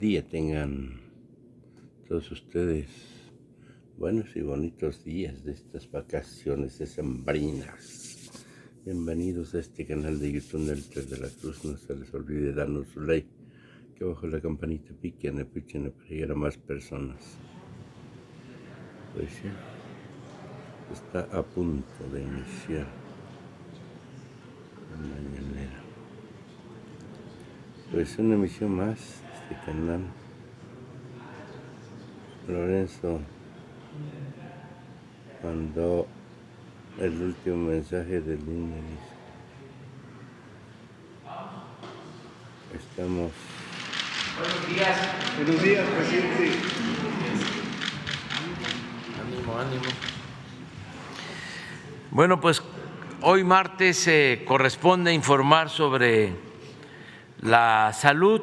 día tengan todos ustedes buenos y bonitos días de estas vacaciones decembrinas. Bienvenidos a este canal de YouTube del Tres de la Cruz. No se les olvide darnos su like, que abajo la campanita piquen para llegar a más personas. Pues ya está a punto de iniciar la mañanera. Pues una emisión más de este canal. Lorenzo mandó el último mensaje del INE. Estamos. Buenos días, presidente. Ánimo. Bueno, pues hoy martes corresponde informar sobre la salud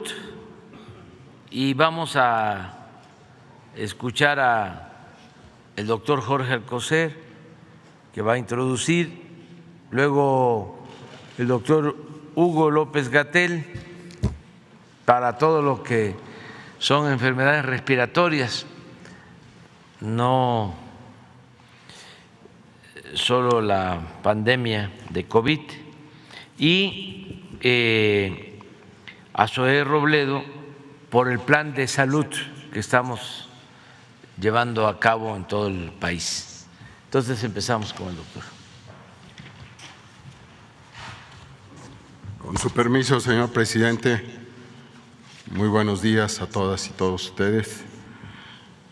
y vamos a escuchar al doctor Jorge Alcocer, que va a introducir, luego el doctor Hugo López-Gatell para todo lo que son enfermedades respiratorias, no solo la pandemia de COVID, y a Zoé Robledo por el plan de salud que estamos llevando a cabo en todo el país. Entonces empezamos con el doctor. Con su permiso, señor presidente, muy buenos días a todas y todos ustedes.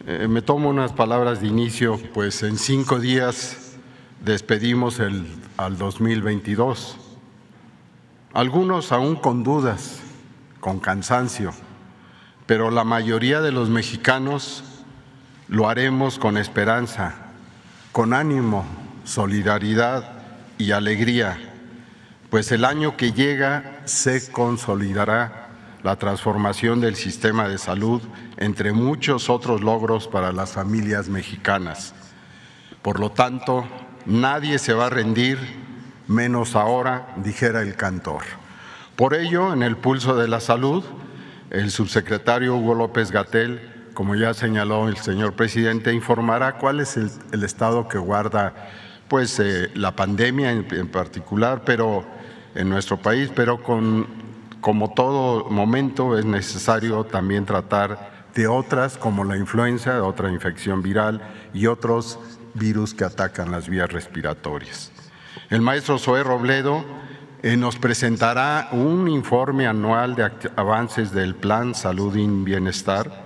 Me tomo unas palabras de inicio, pues en 5 días despedimos al 2022. Algunos aún con dudas, con cansancio, pero la mayoría de los mexicanos lo haremos con esperanza, con ánimo, solidaridad y alegría, pues el año que llega se consolidará la transformación del sistema de salud, entre muchos otros logros para las familias mexicanas. Por lo tanto, nadie se va a rendir, menos ahora, dijera el cantor. Por ello, en el Pulso de la Salud, el subsecretario Hugo López-Gatell, como ya señaló el señor presidente, informará cuál es el estado que guarda pues, la pandemia en particular, pero en nuestro país, pero como todo momento es necesario también tratar de otras, como la influenza, otra infección viral y otros virus que atacan las vías respiratorias. El maestro Zoé Robledo nos presentará un informe anual de avances del Plan Salud y Bienestar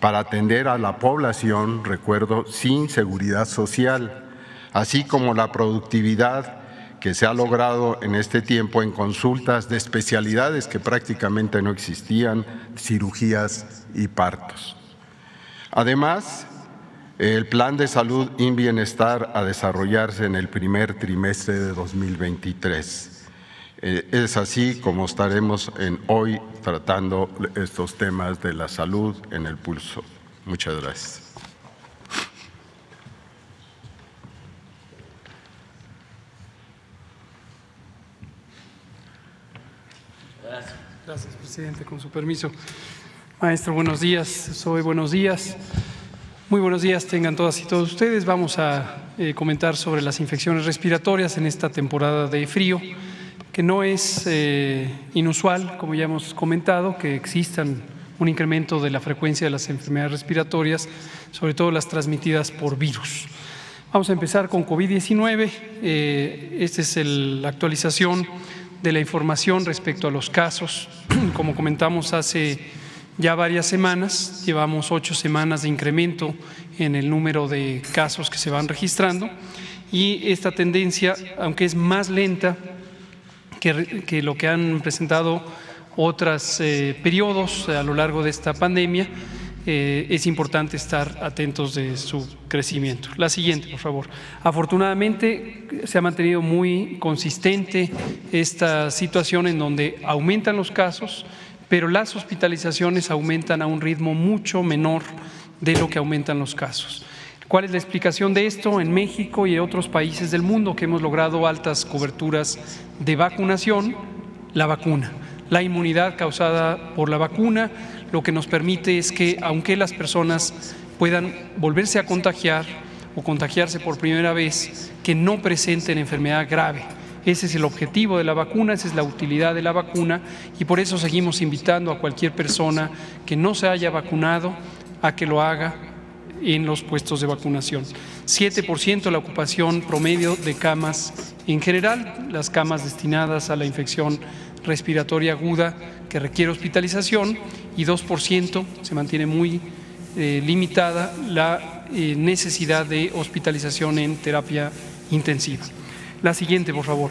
para atender a la población, recuerdo, sin seguridad social, así como la productividad que se ha logrado en este tiempo en consultas de especialidades que prácticamente no existían, cirugías y partos. Además, el Plan de Salud y Bienestar a desarrollarse en el primer trimestre de 2023. Es así como estaremos hoy tratando estos temas de la salud en el pulso. Muchas gracias. Gracias, presidente. Con su permiso. Maestro, buenos días. Zoé, buenos días. Muy buenos días tengan todas y todos ustedes. Vamos a comentar sobre las infecciones respiratorias en esta temporada de frío, que no es inusual, como ya hemos comentado, que existan un incremento de la frecuencia de las enfermedades respiratorias, sobre todo las transmitidas por virus. Vamos a empezar con COVID-19. Esta es la actualización de la información respecto a los casos. Como comentamos hace ya varias semanas, llevamos 8 semanas de incremento en el número de casos que se van registrando, y esta tendencia, aunque es más lenta que lo que han presentado otros periodos a lo largo de esta pandemia, es importante estar atentos de su crecimiento. La siguiente, por favor. Afortunadamente se ha mantenido muy consistente esta situación en donde aumentan los casos, pero las hospitalizaciones aumentan a un ritmo mucho menor de lo que aumentan los casos. ¿Cuál es la explicación de esto? En México y en otros países del mundo que hemos logrado altas coberturas de vacunación, la vacuna, la inmunidad causada por la vacuna, lo que nos permite es que, aunque las personas puedan volverse a contagiar o contagiarse por primera vez, que no presenten enfermedad grave. Ese es el objetivo de la vacuna, esa es la utilidad de la vacuna, y por eso seguimos invitando a cualquier persona que no se haya vacunado a que lo haga en los puestos de vacunación. 7% la ocupación promedio de camas en general, las camas destinadas a la infección respiratoria aguda que requiere hospitalización, y 2% se mantiene muy limitada la necesidad de hospitalización en terapia intensiva. La siguiente, por favor.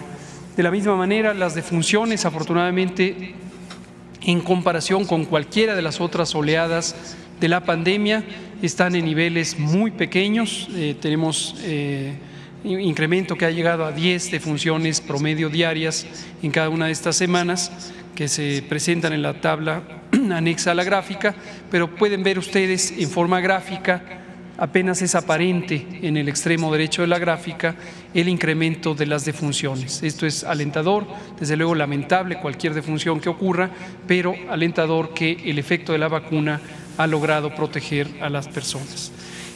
De la misma manera, las defunciones, afortunadamente, en comparación con cualquiera de las otras oleadas de la pandemia, están en niveles muy pequeños. Tenemos incremento que ha llegado a 10 defunciones promedio diarias en cada una de estas semanas, que se presentan en la tabla anexa a la gráfica, pero pueden ver ustedes en forma gráfica, apenas es aparente en el extremo derecho de la gráfica el incremento de las defunciones. Esto es alentador, desde luego lamentable cualquier defunción que ocurra, pero alentador que el efecto de la vacuna ha logrado proteger a las personas.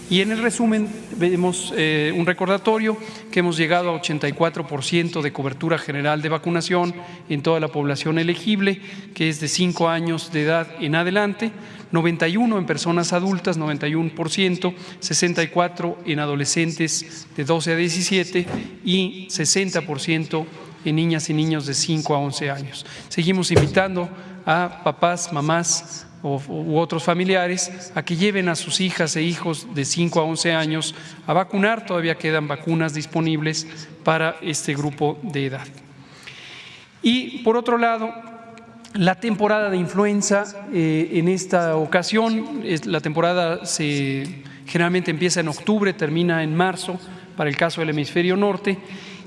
Y en el resumen vemos un recordatorio que hemos llegado a 84% de cobertura general de vacunación en toda la población elegible, que es de 5 años de edad en adelante, 91 en personas adultas, 91%, 64 en adolescentes de 12 a 17 y 60% en niñas y niños de 5 a 11 años. Seguimos invitando a papás, mamás u otros familiares a que lleven a sus hijas e hijos de 5 a 11 años a vacunar. Todavía quedan vacunas disponibles para este grupo de edad. Y por otro lado, la temporada de influenza en esta ocasión, la temporada generalmente empieza en octubre, termina en marzo para el caso del hemisferio norte.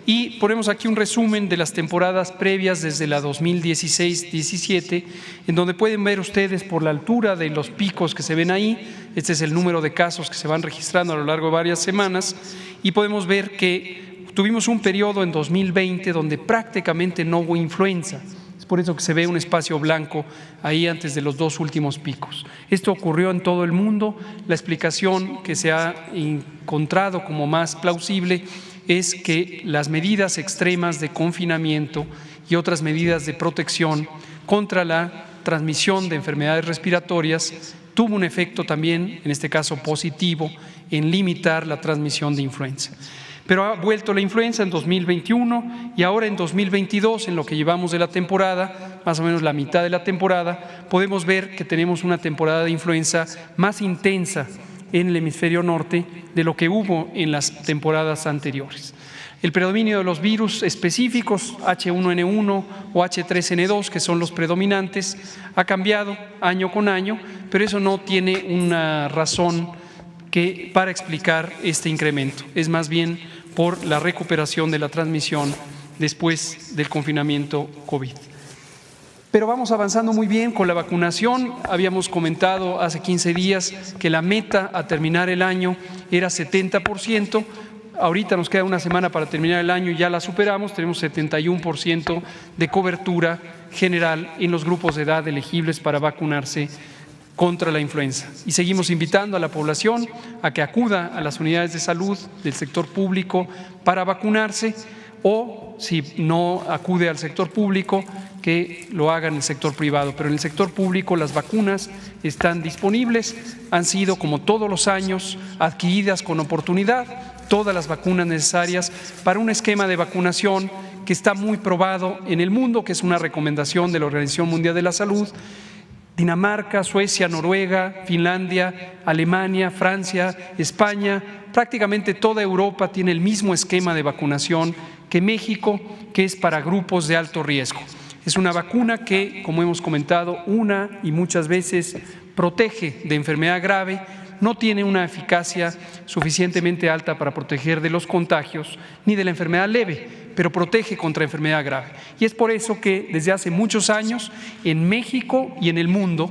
Y ponemos aquí un resumen de las temporadas previas desde la 2016-17, en donde pueden ver ustedes por la altura de los picos que se ven ahí. Este es el número de casos que se van registrando a lo largo de varias semanas, y podemos ver que tuvimos un periodo en 2020 donde prácticamente no hubo influenza. Es por eso que se ve un espacio blanco ahí antes de los dos últimos picos. Esto ocurrió en todo el mundo. La explicación que se ha encontrado como más plausible es que las medidas extremas de confinamiento y otras medidas de protección contra la transmisión de enfermedades respiratorias tuvo un efecto también, en este caso positivo, en limitar la transmisión de influenza. Pero ha vuelto la influenza en 2021 y ahora en 2022, en lo que llevamos de la temporada, más o menos la mitad de la temporada, podemos ver que tenemos una temporada de influenza más intensa en el hemisferio norte de lo que hubo en las temporadas anteriores. El predominio de los virus específicos, H1N1 o H3N2, que son los predominantes, ha cambiado año con año, pero eso no tiene una razón para explicar este incremento. Es más bien por la recuperación de la transmisión después del confinamiento COVID. Pero vamos avanzando muy bien con la vacunación. Habíamos comentado hace 15 días que la meta a terminar el año era 70%. Ahorita nos queda una semana para terminar el año y ya la superamos. Tenemos 71% de cobertura general en los grupos de edad elegibles para vacunarse contra la influenza. Y seguimos invitando a la población a que acuda a las unidades de salud del sector público para vacunarse, o si no acude al sector público, que lo haga en el sector privado. Pero en el sector público las vacunas están disponibles, han sido, como todos los años, adquiridas con oportunidad, todas las vacunas necesarias para un esquema de vacunación que está muy probado en el mundo, que es una recomendación de la Organización Mundial de la Salud. Dinamarca, Suecia, Noruega, Finlandia, Alemania, Francia, España, prácticamente toda Europa tiene el mismo esquema de vacunación que México, que es para grupos de alto riesgo. Es una vacuna que, como hemos comentado una y muchas veces, protege de enfermedad grave, no tiene una eficacia suficientemente alta para proteger de los contagios ni de la enfermedad leve, pero protege contra enfermedad grave. Y es por eso que desde hace muchos años en México y en el mundo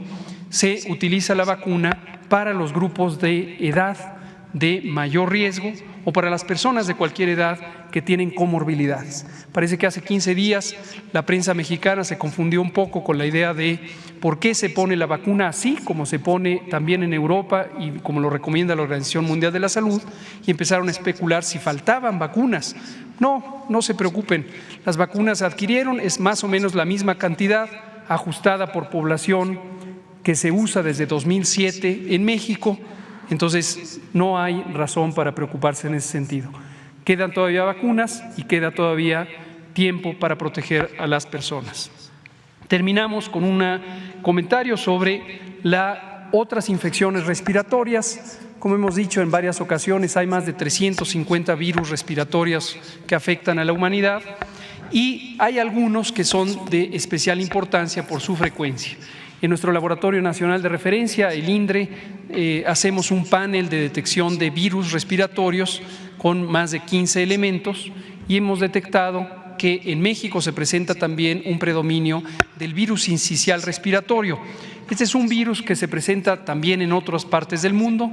se utiliza la vacuna para los grupos de edad de mayor riesgo o para las personas de cualquier edad que tienen comorbilidades. Parece que hace 15 días la prensa mexicana se confundió un poco con la idea de por qué se pone la vacuna así, como se pone también en Europa y como lo recomienda la Organización Mundial de la Salud, y empezaron a especular si faltaban vacunas. No se preocupen, las vacunas se adquirieron, es más o menos la misma cantidad ajustada por población que se usa desde 2007 en México, entonces no hay razón para preocuparse en ese sentido. Quedan todavía vacunas y queda todavía tiempo para proteger a las personas. Terminamos con un comentario sobre las otras infecciones respiratorias. Como hemos dicho en varias ocasiones, hay más de 350 virus respiratorios que afectan a la humanidad y hay algunos que son de especial importancia por su frecuencia. En nuestro Laboratorio Nacional de Referencia, el INDRE, hacemos un panel de detección de virus respiratorios con más de 15 elementos y hemos detectado que en México se presenta también un predominio del virus sincicial respiratorio. Este es un virus que se presenta también en otras partes del mundo,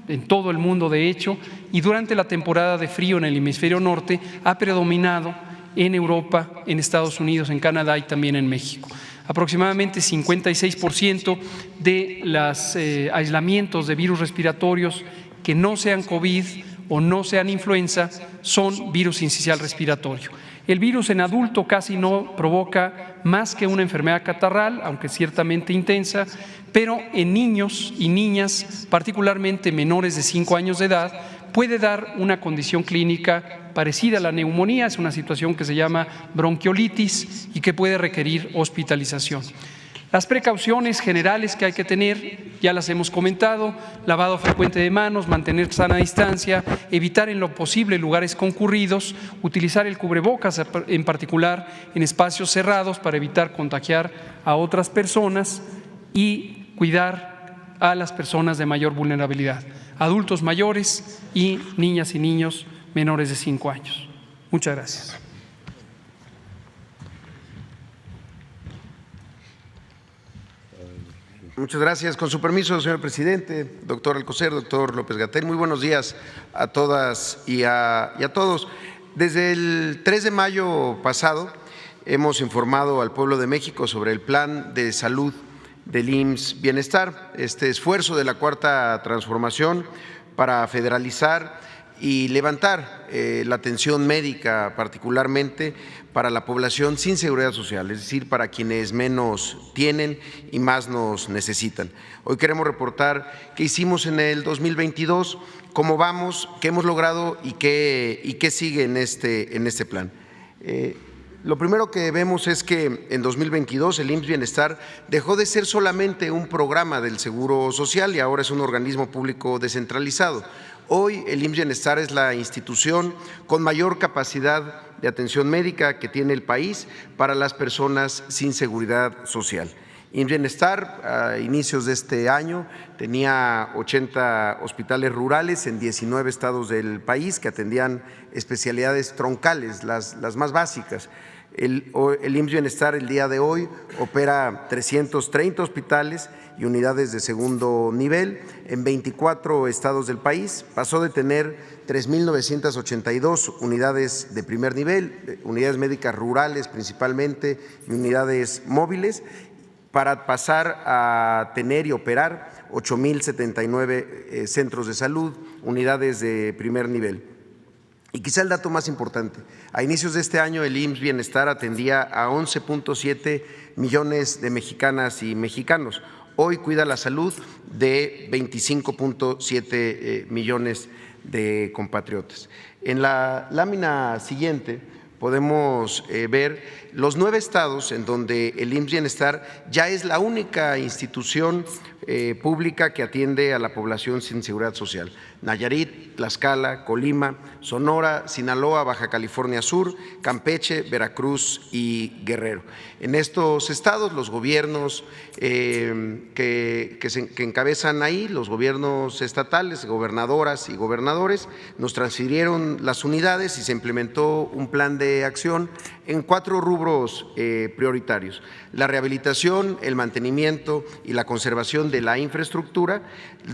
en todo el mundo de hecho, y durante la temporada de frío en el hemisferio norte ha predominado en Europa, en Estados Unidos, en Canadá y también en México. Aproximadamente 56% de los aislamientos de virus respiratorios que no sean COVID o no sean influenza son virus sincicial respiratorio. El virus en adulto casi no provoca más que una enfermedad catarral, aunque ciertamente intensa, pero en niños y niñas, particularmente menores de 5 años de edad, puede dar una condición clínica parecida a la neumonía, es una situación que se llama bronquiolitis y que puede requerir hospitalización. Las precauciones generales que hay que tener, ya las hemos comentado: lavado frecuente de manos, mantener sana distancia, evitar en lo posible lugares concurridos, utilizar el cubrebocas, en particular en espacios cerrados, para evitar contagiar a otras personas y cuidar a las personas de mayor vulnerabilidad, adultos mayores y niñas y niños menores de 5 años. Muchas gracias. Muchas gracias. Con su permiso, señor presidente, doctor Alcocer, doctor López-Gatell, muy buenos días a todas y a todos. Desde el 3 de mayo pasado hemos informado al pueblo de México sobre el plan de salud del IMSS Bienestar, este esfuerzo de la Cuarta Transformación para federalizar y levantar la atención médica, particularmente para la población sin seguridad social, es decir, para quienes menos tienen y más nos necesitan. Hoy queremos reportar qué hicimos en el 2022, cómo vamos, qué hemos logrado y qué sigue en este plan. Lo primero que vemos es que en 2022 el IMSS Bienestar dejó de ser solamente un programa del Seguro Social y ahora es un organismo público descentralizado. Hoy el IMSS Bienestar es la institución con mayor capacidad de atención médica que tiene el país para las personas sin seguridad social. IMSS Bienestar a inicios de este año tenía 80 hospitales rurales en 19 estados del país que atendían especialidades troncales, las más básicas. El IMSS Bienestar el día de hoy opera 330 hospitales y unidades de segundo nivel en 24 estados del país. Pasó de tener 3.982 unidades de primer nivel, unidades médicas rurales principalmente y unidades móviles, para pasar a tener y operar 8.079 centros de salud, unidades de primer nivel. Y quizá el dato más importante, a inicios de este año el IMSS Bienestar atendía a 11.7 millones de mexicanas y mexicanos. Hoy cuida la salud de 25.7 millones de compatriotas. En la lámina siguiente podemos ver los 9 estados en donde el IMSS Bienestar ya es la única institución pública que atiende a la población sin seguridad social: Nayarit, Tlaxcala, Colima, Sonora, Sinaloa, Baja California Sur, Campeche, Veracruz y Guerrero. En estos estados los gobiernos que encabezan ahí, los gobiernos estatales, gobernadoras y gobernadores, nos transfirieron las unidades y se implementó un plan de de acción en 4 rubros prioritarios: la rehabilitación, el mantenimiento y la conservación de la infraestructura;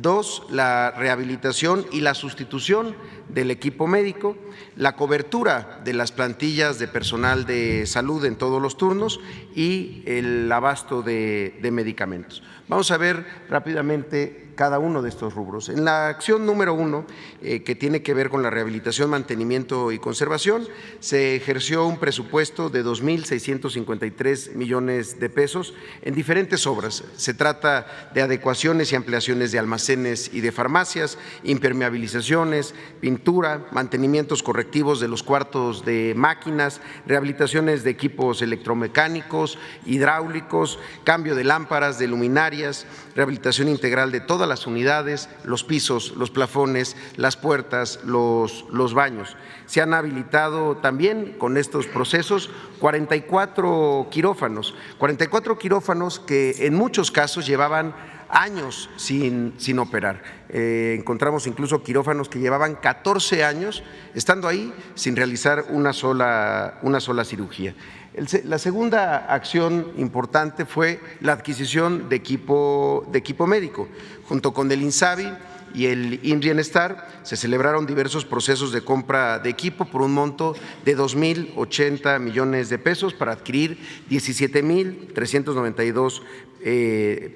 2, la rehabilitación y la sustitución del equipo médico; la cobertura de las plantillas de personal de salud en todos los turnos y el abasto de medicamentos. Vamos a ver rápidamente cada uno de estos rubros. En la acción número 1, que tiene que ver con la rehabilitación, mantenimiento y conservación, se ejerció un presupuesto de 2.653 millones de pesos en diferentes obras. Se trata de adecuaciones y ampliaciones de almacenes y de farmacias, impermeabilizaciones, pintura, mantenimientos correctivos de los cuartos de máquinas, rehabilitaciones de equipos electromecánicos, hidráulicos, cambio de lámparas, de luminarias, rehabilitación integral de todas las unidades, los pisos, los plafones, las puertas, los baños. Se han habilitado también con estos procesos 44 quirófanos que en muchos casos llevaban años sin operar. Encontramos incluso quirófanos que llevaban 14 años estando ahí sin realizar una sola cirugía. La segunda acción importante fue la adquisición de equipo médico. Junto con el INSABI y el IMSS-Bienestar se celebraron diversos procesos de compra de equipo por un monto de 2.080 millones de pesos para adquirir 17.392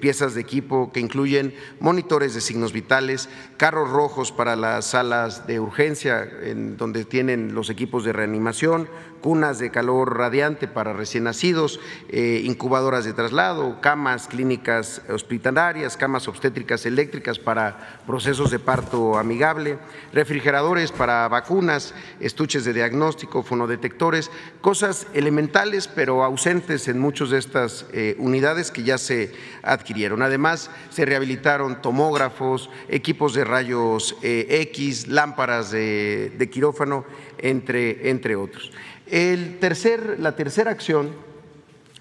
piezas de equipo que incluyen monitores de signos vitales, carros rojos para las salas de urgencia en donde tienen los equipos de reanimación, cunas de calor radiante para recién nacidos, incubadoras de traslado, camas clínicas hospitalarias, camas obstétricas eléctricas para procesos de parto amigable, refrigeradores para vacunas, estuches de diagnóstico, fonodetectores, cosas elementales pero ausentes en muchas de estas unidades que ya se adquirieron. Además, se rehabilitaron tomógrafos, equipos de rayos X, lámparas de quirófano, entre otros. La tercera acción,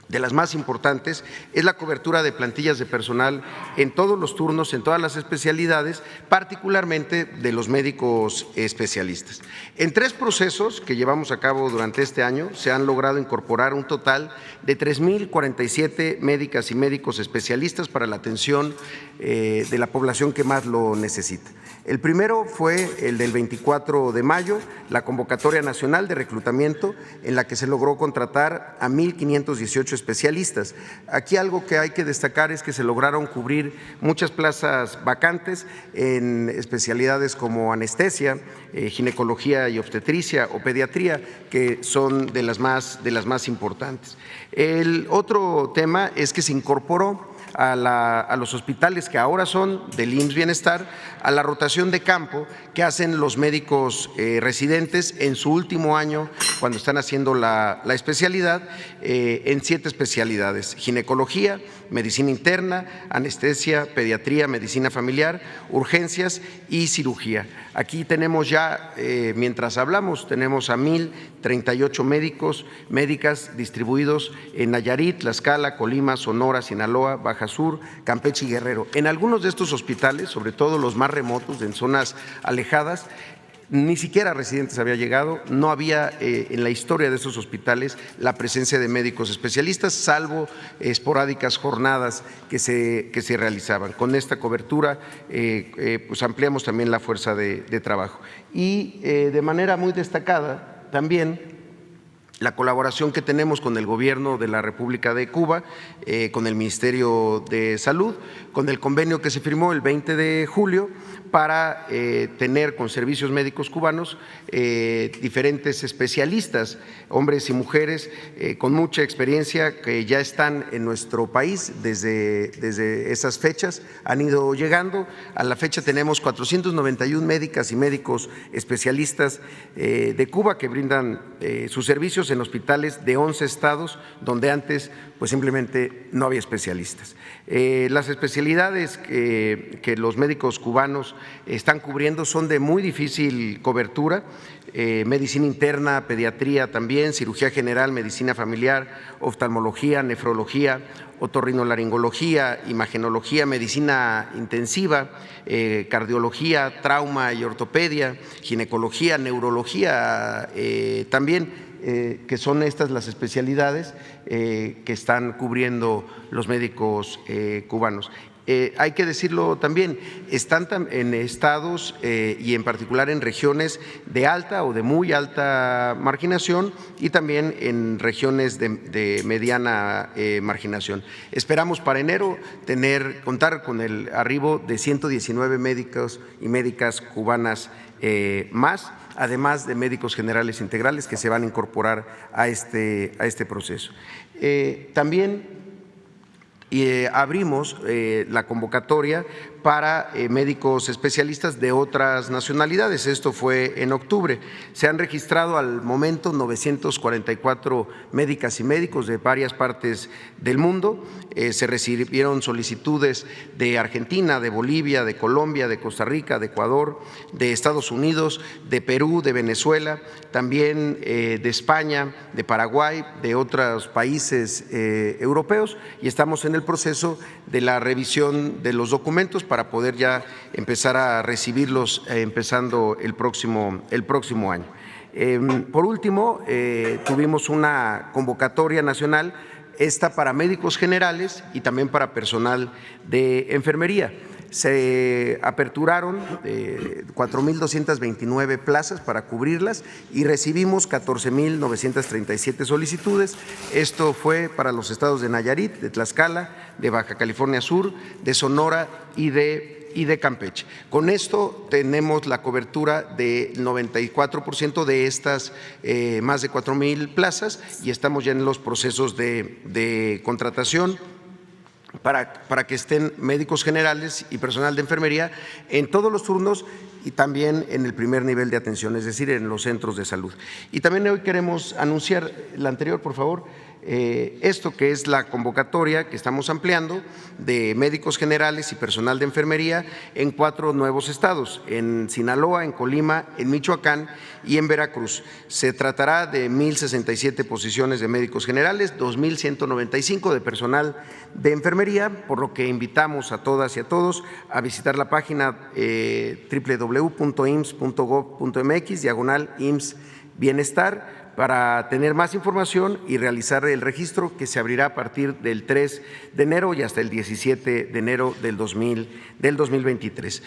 de las más importantes, es la cobertura de plantillas de personal en todos los turnos, en todas las especialidades, particularmente de los médicos especialistas. En 3 procesos que llevamos a cabo durante este año se han logrado incorporar un total de 3.047 médicas y médicos especialistas para la atención de la población que más lo necesita. El primero fue el del 24 de mayo, la convocatoria nacional de reclutamiento en la que se logró contratar a 1.518 especialistas. Aquí algo que hay que destacar es que se lograron cubrir muchas plazas vacantes en especialidades como anestesia, ginecología y obstetricia o pediatría, que son de las más importantes. El otro tema es que se incorporó a los hospitales que ahora son del IMSS Bienestar a la rotación de campo que hacen los médicos residentes en su último año cuando están haciendo la especialidad en 7 especialidades: ginecología, medicina interna, anestesia, pediatría, medicina familiar, urgencias y cirugía. Aquí tenemos ya, mientras hablamos, tenemos a 1.038 médicos, médicas distribuidos en Nayarit, Tlaxcala, Colima, Sonora, Sinaloa, Baja Sur, Campeche y Guerrero. En algunos de estos hospitales, sobre todo los más remotos, en zonas alejadas, ni siquiera residentes había llegado, no había en la historia de esos hospitales la presencia de médicos especialistas, salvo esporádicas jornadas que se realizaban. Con esta cobertura pues ampliamos también la fuerza de trabajo. Y de manera muy destacada también la colaboración que tenemos con el Gobierno de la República de Cuba, con el Ministerio de Salud, con el convenio que se firmó el 20 de julio para tener con servicios médicos cubanos diferentes especialistas, hombres y mujeres con mucha experiencia que ya están en nuestro país desde esas fechas, han ido llegando. A la fecha tenemos 491 médicas y médicos especialistas de Cuba que brindan sus servicios en hospitales de 11 estados donde antes pues simplemente no había especialistas. Las especialidades que los médicos cubanos están cubriendo son de muy difícil cobertura: medicina interna, pediatría también, cirugía general, medicina familiar, oftalmología, nefrología, otorrinolaringología, imagenología, medicina intensiva, cardiología, trauma y ortopedia, ginecología, neurología también, que son estas las especialidades que están cubriendo los médicos cubanos. Hay que decirlo también, están en estados y en particular en regiones de alta o de muy alta marginación y también en regiones de mediana marginación. Esperamos para enero contar con el arribo de 119 médicos y médicas cubanas más, además de médicos generales integrales que se van a incorporar a este proceso. También abrimos la convocatoria para médicos especialistas de otras nacionalidades. Esto fue en octubre. Se han registrado al momento 944 médicas y médicos de varias partes del mundo. Se recibieron solicitudes de Argentina, de Bolivia, de Colombia, de Costa Rica, de Ecuador, de Estados Unidos, de Perú, de Venezuela, también de España, de Paraguay, de otros países europeos, y estamos en el proceso de la revisión de los documentos para poder ya empezar a recibirlos empezando el próximo año. Por último, tuvimos una convocatoria nacional, esta para médicos generales y también para personal de enfermería. Se aperturaron 4.229 plazas para cubrirlas y recibimos 14.937 solicitudes. Esto fue para los estados de Nayarit, de Tlaxcala, de Baja California Sur, de Sonora y de Campeche. Con esto tenemos la cobertura de 94% de estas más de 4.000 plazas y estamos ya en los procesos de contratación para que estén médicos generales y personal de enfermería en todos los turnos y también en el primer nivel de atención, es decir, en los centros de salud. Y también hoy queremos anunciar, la anterior, por favor, esto que es la convocatoria que estamos ampliando de médicos generales y personal de enfermería en 4 nuevos estados, en Sinaloa, en Colima, en Michoacán y en Veracruz. Se tratará de 1.067 posiciones de médicos generales, 2.195 de personal de enfermería, por lo que invitamos a todas y a todos a visitar la página www.ims.gov.mx/IMSS Bienestar para tener más información y realizar el registro que se abrirá a partir del 3 de enero y hasta el 17 de enero del 2023.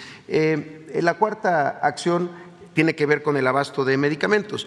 La cuarta acción tiene que ver con el abasto de medicamentos.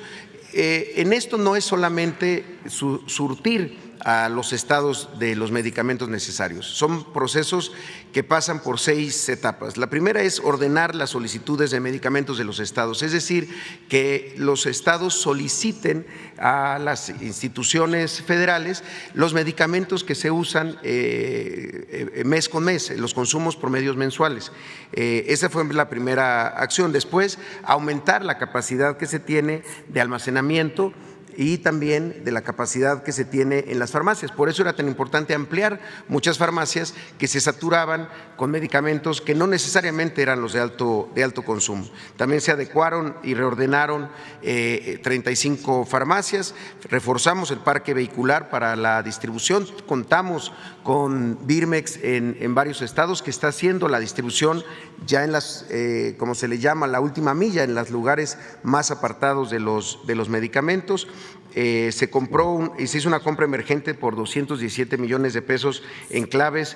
En esto no es solamente surtir a los estados de los medicamentos necesarios. Son procesos que pasan por 6 etapas. La primera es ordenar las solicitudes de medicamentos de los estados, es decir, que los estados soliciten a las instituciones federales los medicamentos que se usan mes con mes, los consumos promedios mensuales. Esa fue la primera acción. Después, aumentar la capacidad que se tiene de almacenamiento y también de la capacidad que se tiene en las farmacias. Por eso era tan importante ampliar muchas farmacias que se saturaban con medicamentos que no necesariamente eran los de alto consumo. También se adecuaron y reordenaron 35 farmacias, reforzamos el parque vehicular para la distribución, contamos con Birmex en varios estados que está haciendo la distribución ya en las, como se le llama, la última milla, en los lugares más apartados de los medicamentos. Se compró y se hizo una compra emergente por 217 millones de pesos en claves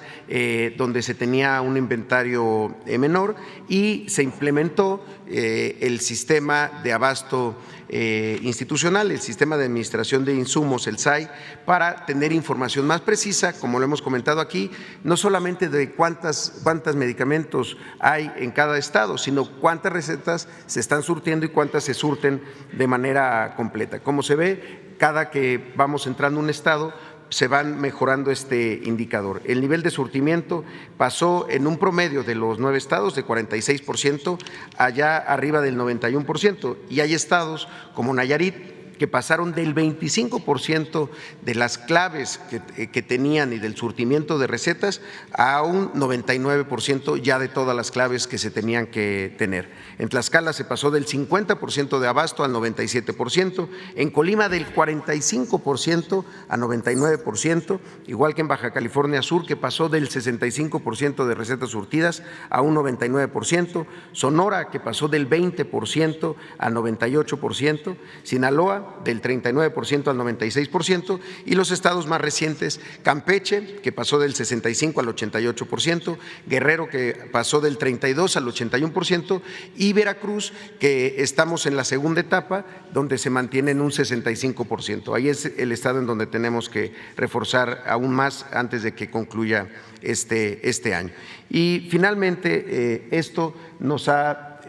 donde se tenía un inventario menor y se implementó el sistema de abasto institucional, el sistema de administración de insumos, el SAI, para tener información más precisa, como lo hemos comentado aquí, no solamente de cuántos medicamentos hay en cada estado, sino cuántas recetas se están surtiendo y cuántas se surten de manera completa. Como se ve, cada que vamos entrando a un estado, se van mejorando este indicador. El nivel de surtimiento pasó en un promedio de los 9 estados de 46%, allá arriba del 91%, y hay estados como Nayarit que pasaron del 25% de las claves que tenían y del surtimiento de recetas a un 99% ya de todas las claves que se tenían que tener. En Tlaxcala se pasó del 50% de abasto al 97%, en Colima del 45% a 99%, igual que en Baja California Sur, que pasó del 65% de recetas surtidas a un 99%, Sonora, que pasó del 20% a 98%, Sinaloa Sinaloa del 39% al 96%, y los estados más recientes, Campeche, que pasó del 65 al 88%, Guerrero, que pasó del 32 al 81%, y Veracruz, que estamos en la segunda etapa, donde se mantiene en un 65%. Ahí es el estado en donde tenemos que reforzar aún más antes de que concluya este año. Y finalmente, esto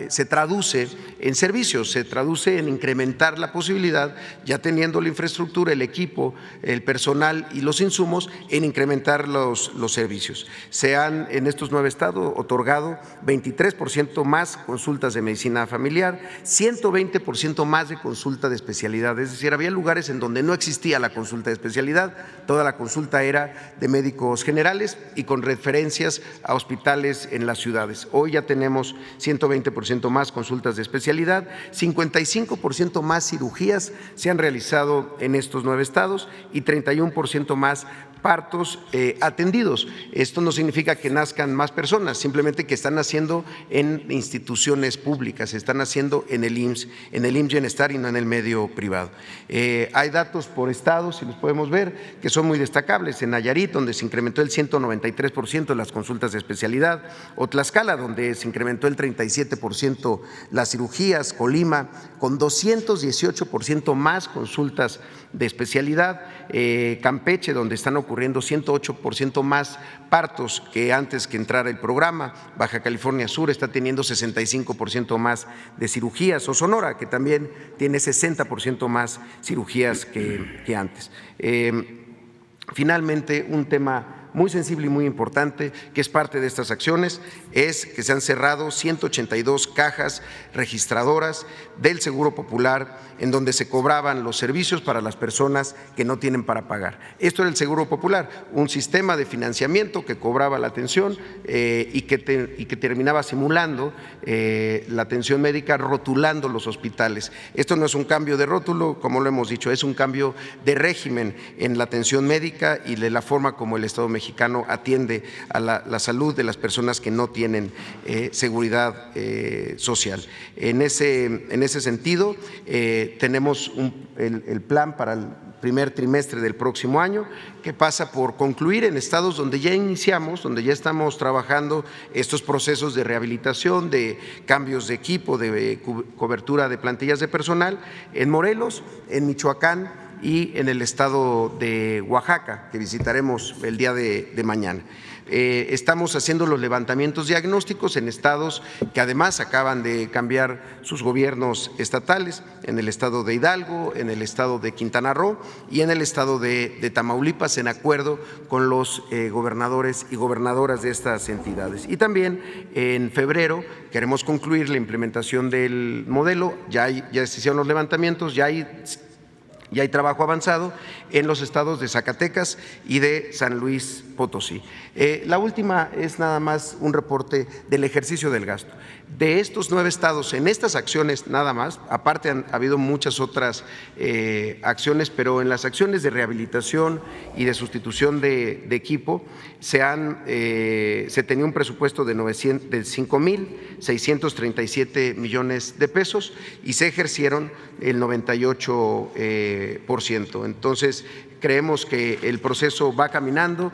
se traduce en servicios, se traduce en incrementar la posibilidad, ya teniendo la infraestructura, el equipo, el personal y los insumos, en incrementar los servicios. Se han en estos 9 estados otorgado 23% más consultas de medicina familiar, 120% más de consulta de especialidad, es decir, había lugares en donde no existía la consulta de especialidad, toda la consulta era de médicos generales y con referencias a hospitales en las ciudades. Hoy ya tenemos 120% más consultas de especialidad, 55% más cirugías se han realizado en estos 9 estados y 31% más partos atendidos. Esto no significa que nazcan más personas, simplemente que están naciendo en instituciones públicas, están naciendo en el IMSS Bienestar y no en el medio privado. Hay datos por estados, si los podemos ver, que son muy destacables. En Nayarit, donde se incrementó el 193% de las consultas de especialidad, o Tlaxcala, donde se incrementó el 37% las cirugías, Colima, con 218% más consultas de especialidad, Campeche, donde están ocurriendo 108% más partos que antes que entrara el programa, Baja California Sur está teniendo 65% más de cirugías, o Sonora, que también tiene 60% más cirugías que antes. Finalmente, un tema muy sensible y muy importante, que es parte de estas acciones, es que se han cerrado 182 cajas registradoras del Seguro Popular en donde se cobraban los servicios para las personas que no tienen para pagar. Esto era el Seguro Popular, un sistema de financiamiento que cobraba la atención y que terminaba simulando la atención médica, rotulando los hospitales. Esto no es un cambio de rótulo, como lo hemos dicho, es un cambio de régimen en la atención médica y de la forma como el Estado mexicano atiende a la salud de las personas que no tienen seguridad social. En ese sentido, tenemos el plan para el primer trimestre del próximo año, que pasa por concluir en estados donde ya iniciamos, donde ya estamos trabajando estos procesos de rehabilitación, de cambios de equipo, de cobertura de plantillas de personal, en Morelos, en Michoacán y en el estado de Oaxaca, que visitaremos el día de mañana. Estamos haciendo los levantamientos diagnósticos en estados que además acaban de cambiar sus gobiernos estatales, en el estado de Hidalgo, en el estado de Quintana Roo y en el estado de Tamaulipas, en acuerdo con los gobernadores y gobernadoras de estas entidades. Y también en febrero queremos concluir la implementación del modelo, ya se hicieron los levantamientos, ya hay trabajo avanzado en los estados de Zacatecas y de San Luis Potosí. La última es nada más un reporte del ejercicio del gasto. De estos 9 estados, en estas acciones nada más, aparte ha habido muchas otras acciones, pero en las acciones de rehabilitación y de sustitución de equipo se tenía un presupuesto de 5,637 millones de pesos y se ejercieron el 98%. Entonces, creemos que el proceso va caminando,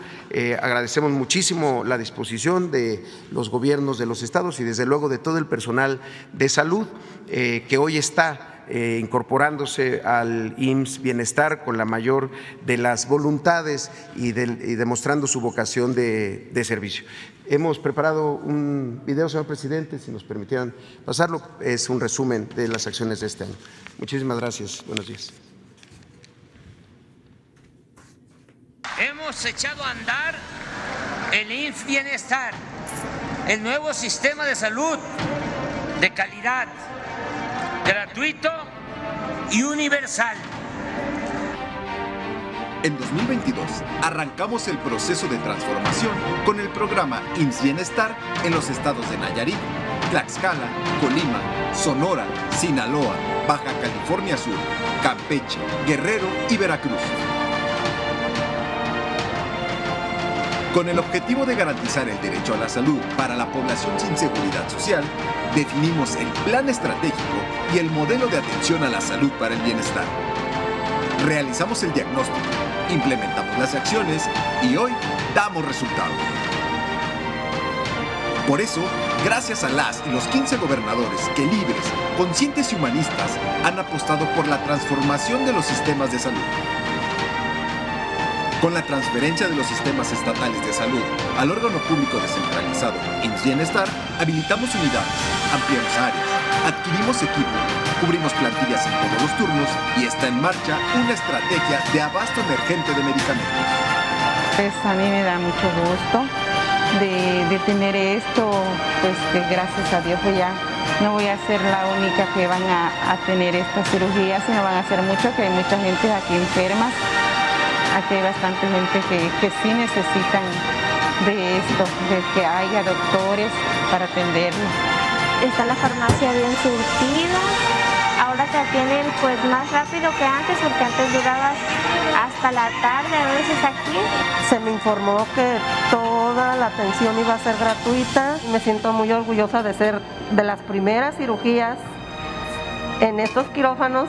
agradecemos muchísimo la disposición de los gobiernos de los estados y desde luego de todo el personal de salud que hoy está incorporándose al IMSS Bienestar con la mayor de las voluntades y demostrando su vocación de servicio. Hemos preparado un video, señor presidente, si nos permitieran pasarlo, es un resumen de las acciones de este año. Muchísimas gracias, buenos días. Hemos echado a andar el IMSS Bienestar, el nuevo sistema de salud de calidad, gratuito y universal. En 2022 arrancamos el proceso de transformación con el programa IMSS Bienestar en los estados de Nayarit, Tlaxcala, Colima, Sonora, Sinaloa, Baja California Sur, Campeche, Guerrero y Veracruz. Con el objetivo de garantizar el derecho a la salud para la población sin seguridad social, definimos el plan estratégico y el modelo de atención a la salud para el bienestar. realizamos el diagnóstico, implementamos las acciones y hoy damos resultados. Por eso, gracias a las y los 15 gobernadores que libres, conscientes y humanistas han apostado por la transformación de los sistemas de salud. Con la transferencia de los sistemas estatales de salud al órgano público descentralizado IMSS Bienestar, habilitamos unidades, ampliamos áreas, adquirimos equipo, cubrimos plantillas en todos los turnos y está en marcha una estrategia de abasto emergente de medicamentos. Pues a mí me da mucho gusto de tener esto, pues que gracias a Dios pues ya no voy a ser la única que van a tener esta cirugía, sino van a ser muchos, que hay mucha gente aquí enferma. Aquí hay bastante gente que sí necesitan de esto, de que haya doctores para atenderlo. Está la farmacia bien surtida, ahora te atienden pues más rápido que antes, porque antes durabas hasta la tarde a veces aquí. Se me informó que toda la atención iba a ser gratuita y me siento muy orgullosa de ser de las primeras cirugías en estos quirófanos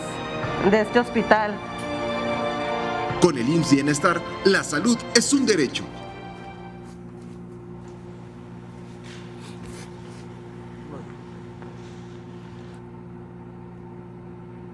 de este hospital. Con el IMSS Bienestar, la salud es un derecho.